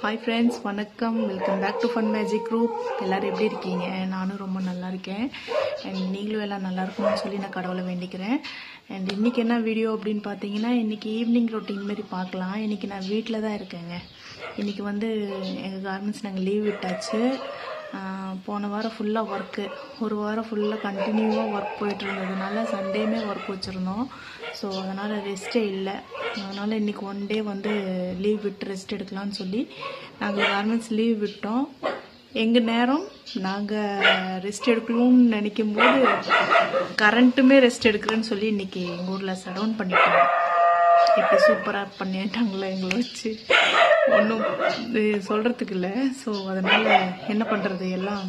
Hi friends, வணக்கம். Welcome back to fun magic group. எல்லாரும் எப்படி இருக்கீங்க? நானும் ரொம்ப நல்லா இருக்கேன். அண்ட் நீங்களும் எல்லாம் நல்லா இருக்கணும்னு சொல்லி நான் கடவுளை வேண்டிக்கிறேன். அண்ட் இன்னைக்கு என்ன வீடியோ அப்படின்னு பார்த்தீங்கன்னா, இன்னைக்கு ஈவினிங் ரொட்டீன் மாதிரி பார்க்கலாம். இன்னைக்கு நான் வீட்டில் தான் இருக்கேங்க. இன்னைக்கு எங்கள் கார்மெண்ட்ஸ் நாங்கள் லீவ் விட்டாச்சு. போன வாரம் ஃபுல்லாக ஒர்க்கு, ஒரு வாரம் ஃபுல்லாக கண்டினியூவாக ஒர்க் போயிட்டு இருந்ததுனால சண்டேமே ஒர்க் வச்சுருந்தோம். ஸோ அதனால் ரெஸ்ட்டே இல்லை. அதனால் இன்றைக்கி ஒன் டே லீவ் விட்டு ரெஸ்ட் எடுக்கலான்னு சொல்லி நாங்கள் கார்மெண்ட்ஸ் லீவ் விட்டோம். எங்கள் நேரம் நாங்கள் ரெஸ்ட் எடுக்கணும்னு நினைக்கும்போது கரண்ட்டுமே ரெஸ்ட் எடுக்கிறேன்னு சொல்லி இன்றைக்கி எங்கள் ஊரில் ஷட் பண்ணிட்டோம். இப்போ சூப்பராக பண்ணிட்டாங்களே எங்களை வச்சு, ஒன்றும் சொல்கிறதுக்கு இல்லை. ஸோ அதனால் என்ன பண்ணுறது, எல்லாம்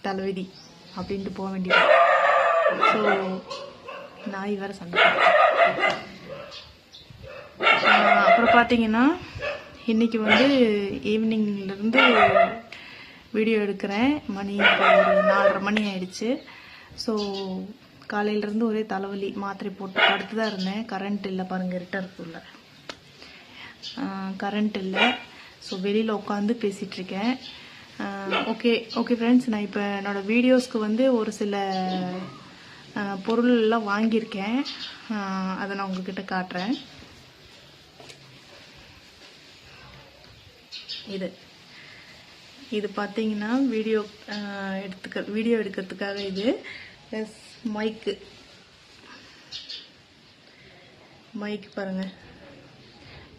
தலைவிதி அப்படின்ட்டு போக வேண்டியது. ஸோ நாய் வேறு சண்டை. அப்புறம் பார்த்தீங்கன்னா இன்றைக்கி ஈவினிங்லேருந்து வீடியோ எடுக்கிறேன். மணி இப்போ ஒரு 4:30 மணி ஆயிடுச்சு. ஸோ காலையிலேருந்து ஒரே தலைவலி, மாத்திரை போட்டு படுத்து தான் இருந்தேன். கரண்ட் இல்லை பாருங்கள், இருட்டருக்குள்ள கரண்ட் இல்லை. ஸோ வெளியில் உட்காந்து பேசிகிட்ருக்கேன். ஓகே ஃப்ரெண்ட்ஸ், நான் இப்போ என்னோடய வீடியோஸ்க்கு ஒரு சில பொருளெல்லாம் வாங்கியிருக்கேன். அதை நான் உங்ககிட்ட காட்டுறேன். இது பார்த்தீங்கன்னா வீடியோ எடுக்கிறதுக்காக இது ப்ளஸ் மைக்கு பாருங்கள்.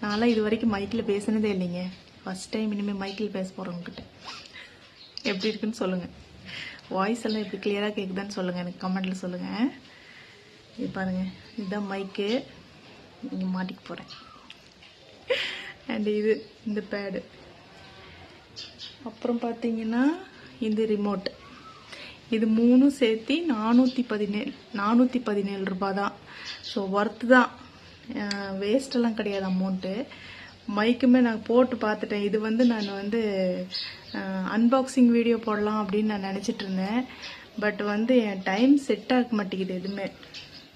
நான்லாம் இது வரைக்கும் மைக்கில் பேசினதே இல்லைங்க. ஃபஸ்ட் டைம் இனிமேல் மைக்கில் பேச போகிறவங்ககிட்ட. எப்படி இருக்குன்னு சொல்லுங்கள். வாய்ஸ் எல்லாம் எப்படி கிளியராக கேட்குதான்னு சொல்லுங்கள், எனக்கு கமெண்டில் சொல்லுங்கள். இது பாருங்கள், இதுதான் மைக்கு. இங்கே மாட்டிக்க போகிறேன். அண்ட் இந்த பேடு. அப்புறம் பார்த்தீங்கன்னா இந்த ரிமோட். இது 3 சேர்த்து 417 ரூபா தான். ஸோ ஒர்த்து தான், வேஸ்டெல்லாம் கிடையாது அமௌண்ட்டு. மைக்குமே நான் போட்டு பார்த்துட்டேன். இது நான் அன்பாக்சிங் வீடியோ போடலாம் அப்படின்னு நான் நினச்சிட்டு இருந்தேன். பட் என் டைம் செட் ஆக மாட்டேங்குது எதுவுமே.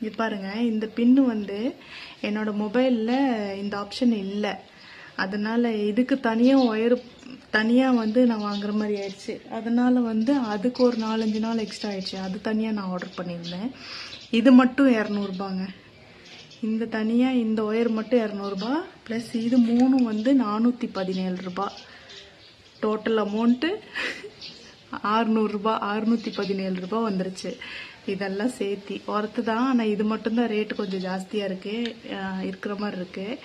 இது பாருங்கள், இந்த பின்னு என்னோட மொபைலில் இந்த ஆப்ஷன் இல்லை. அதனால் இதுக்கு தனியாக ஒயர் தனியாக நான் வாங்குற மாதிரி ஆயிடுச்சு. அதனால் அதுக்கு ஒரு 4-5 நாள் எக்ஸ்ட்ரா ஆயிடுச்சு. அது தனியாக நான் ஆர்டர் பண்ணியிருந்தேன். இது மட்டும் 200 இந்த தனியாக இந்த ஒயர் மட்டும் 200 ப்ளஸ் இது 3 417 ரூபா. டோட்டல் அமௌண்ட்டு 617 ரூபா வந்துருச்சு. இதெல்லாம் சேர்த்தி ஒர்த்து தான். ஆனால் இது மட்டும்தான் ரேட்டு கொஞ்சம் ஜாஸ்தியாக இருக்கிற மாதிரி இருக்குது.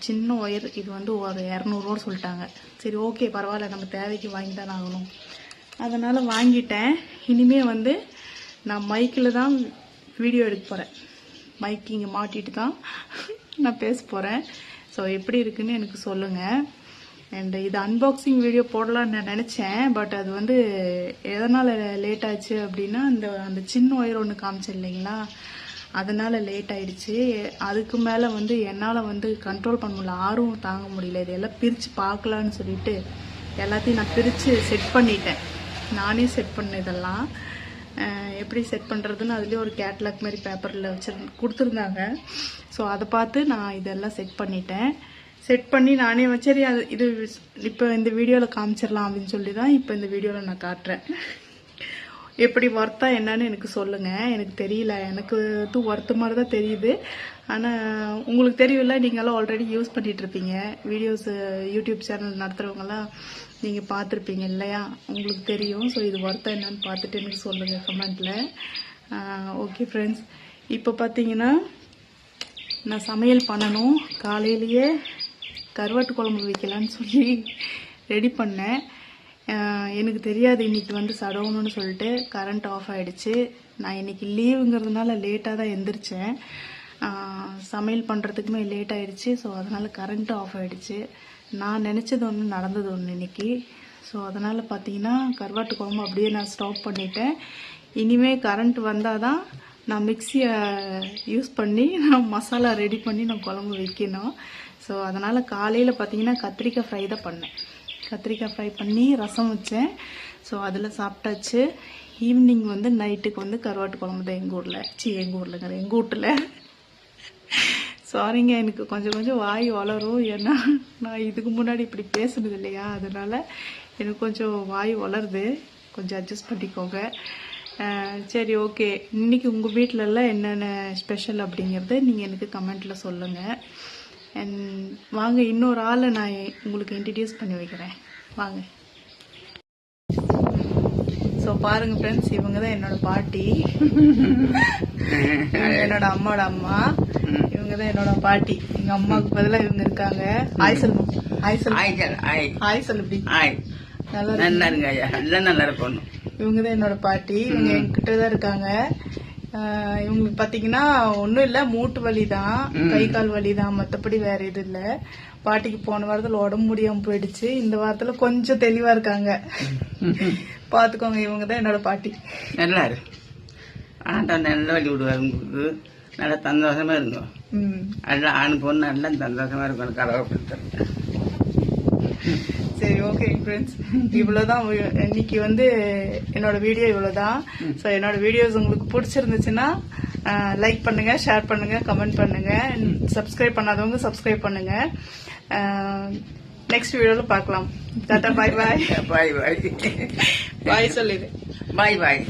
சின்ன ஒயர் இது ஒரு 200 சொல்லிட்டாங்க. சரி ஓகே, பரவாயில்ல, நம்ம தேவைக்கு வாங்கி தானே ஆகணும். அதனால் வாங்கிட்டேன். இனிமேல் நான் மைக்கில் தான் வீடியோ எடுக்க போகிறேன். மைக் இங்கே மாட்டிட்டு தான் நான் பேச போகிறேன். ஸோ எப்படி இருக்குன்னு எனக்கு சொல்லுங்கள். அண்ட் இது அன்பாக்சிங் வீடியோ போடலான்னு நான் நினச்சேன். பட் அது எதனால் லேட் ஆச்சு அப்படின்னா, அந்த சின்ன ஒயர் ஒன்று காமிச்சேன் இல்லைங்களா, அதனால் லேட் ஆயிடுச்சு. அதுக்கு மேலே என்னால் கண்ட்ரோல் பண்ண முடியல, ஆர்வம் தாங்க முடியல. இதெல்லாம் பிரித்து பார்க்கலான்னு சொல்லிட்டு எல்லாத்தையும் நான் பிரித்து செட் பண்ணிட்டேன். நானே செட் பண்ணேன். இதெல்லாம் எப்படி செட் பண்ணுறதுன்னு அதுலேயே ஒரு கேட்லாக் மாதிரி பேப்பரில் கொடுத்துருந்தாங்க. ஸோ அதை பார்த்து நான் இதெல்லாம் செட் பண்ணிட்டேன். செட் பண்ணி நானே சரி இது இப்போ இந்த வீடியோவில் காமிச்சிடலாம் அப்படின்னு சொல்லி தான் இப்போ இந்த வீடியோவில் நான் காட்டுறேன். எப்படி ஒர்த்தா என்னன்னு எனக்கு சொல்லுங்கள். எனக்கு தெரியல, எனக்கு ஒர்த்து மாதிரி தான் தெரியுது. ஆனால் உங்களுக்கு தெரியல, நீங்களாம் ஆல்ரெடி யூஸ் பண்ணிகிட்ருப்பீங்க. வீடியோஸ் யூடியூப் சேனல் நடத்துகிறவங்களாம் நீங்கள் பார்த்துருப்பீங்க இல்லையா, உங்களுக்கு தெரியும். ஸோ இது ஒர்த்தா என்னன்னு பார்த்துட்டு எனக்கு சொல்லுங்கள் கமெண்ட்டில். ஓகே ஃப்ரெண்ட்ஸ், இப்போ பார்த்தீங்கன்னா நான் சமையல் பண்ணணும். காலையிலேயே கருவாட்டு குழம்பு வைக்கலான்னு சொல்லி ரெடி பண்ணேன். எனக்கு தெரியாது இன்னைக்கு சடவுன்னு சொல்லிட்டு கரண்ட் ஆஃப் ஆகிடுச்சு. நான் இன்னைக்கு லீவுங்கிறதுனால லேட்டாக தான் எந்திரிச்சேன். சமையல் பண்ணுறதுக்குமே லேட் ஆகிடுச்சு. ஸோ அதனால் கரண்ட்டு ஆஃப் ஆகிடுச்சு. நான் நினச்சது ஒன்று, நடந்தது ஒன்று இன்னைக்கு. ஸோ அதனால் பார்த்தீங்கன்னா கருவாட்டு குழம்பு அப்படியே நான் ஸ்டாப் பண்ணிட்டேன். இனிமேல் கரண்ட் வந்தால் தான் நான் மிக்சியை யூஸ் பண்ணி நான் மசாலா ரெடி பண்ணி நான் குழம்பு வைக்கணும். ஸோ அதனால் காலையில் பார்த்தீங்கன்னா கத்திரிக்காய் ஃப்ரை தான் பண்ணேன். கத்திரிக்காய் ஃப்ரை பண்ணி ரசம் வச்சேன். ஸோ அதில் சாப்பிட்டாச்சு. ஈவினிங் நைட்டுக்கு கருவாட்டு குழம்பு தான் எங்கள் வீட்டில். சாரிங்க, எனக்கு கொஞ்சம் கொஞ்சம் வாய் வளரும். ஏன்னா நான் இதுக்கு முன்னாடி இப்படி பேசுனது இல்லையா, அதனால எனக்கு கொஞ்சம் வாய் வளருது. கொஞ்சம் அட்ஜஸ்ட் பண்ணிக்கோங்க. சரி, ஓகே. இன்னைக்கு உங்கள் வீட்டிலலாம் என்னென்ன ஸ்பெஷல் அப்படிங்கிறத நீங்கள் எனக்கு கமெண்ட்டில் சொல்லுங்கள். அண்ட் வாங்க, இன்னொரு ஆளை நான் உங்களுக்கு இன்ட்ரடியூஸ் பண்ணி வைக்கிறேன். வாங்க. ஸோ பாருங்க ஃப்ரெண்ட்ஸ், இவங்க தான் என்னோட பாட்டி. என்னோட அம்மாவோட அம்மா. இவங்க தான் என்னோட பாட்டி. எங்க அம்மாவுக்கு பதிலாக இவங்க இருக்காங்க. ஆய் சொல்லுங்க. ஆய் சொல்லு. இப்படி நல்லா இருக்கும். இவங்க தான் என்னோட பாட்டி. இவங்க என்கிட்ட தான் இருக்காங்க. இவங்களுக்கு பாத்தீங்கன்னா ஒன்னும் இல்ல, மூட்டு வலி தான், கை கால் வலி தான், மத்தபடி வேற எதுவும் இல்ல. பாட்டிக்கு போன வாரத்துல உடம்பு முடியாம போயிடுச்சு. இந்த வாரத்துல கொஞ்சம் தெளிவா இருக்காங்க. பாத்துக்கோங்க, இவங்க தான் என்னோட பாட்டி. நல்லா இருக்கு. நல்ல வழி விடுவாரு உங்களுக்கு. நல்லா சந்தோஷமா இருக்கும். நல்லா ஆண் பொண்ணு நல்லா சந்தோஷமா இருக்கும். கடவுள். சரி, ஓகே ஃப்ரெண்ட்ஸ், இவ்வளவுதான் இன்னைக்கு வந்து என்னோட வீடியோ. இவ்வளவுதான். ஸோ என்னோட வீடியோஸ் உங்களுக்கு பிடிச்சிருந்துச்சுன்னா லைக் பண்ணுங்க, ஷேர் பண்ணுங்க, கமெண்ட் பண்ணுங்க. சப்ஸ்கிரைப் பண்ணாதவங்க சப்ஸ்கிரைப் பண்ணுங்க. நெக்ஸ்ட் வீடியோல பார்க்கலாம். டாடா, பாய் பாய். பாய் பாய். பாய் சொல்லிடு. பாய் பாய்.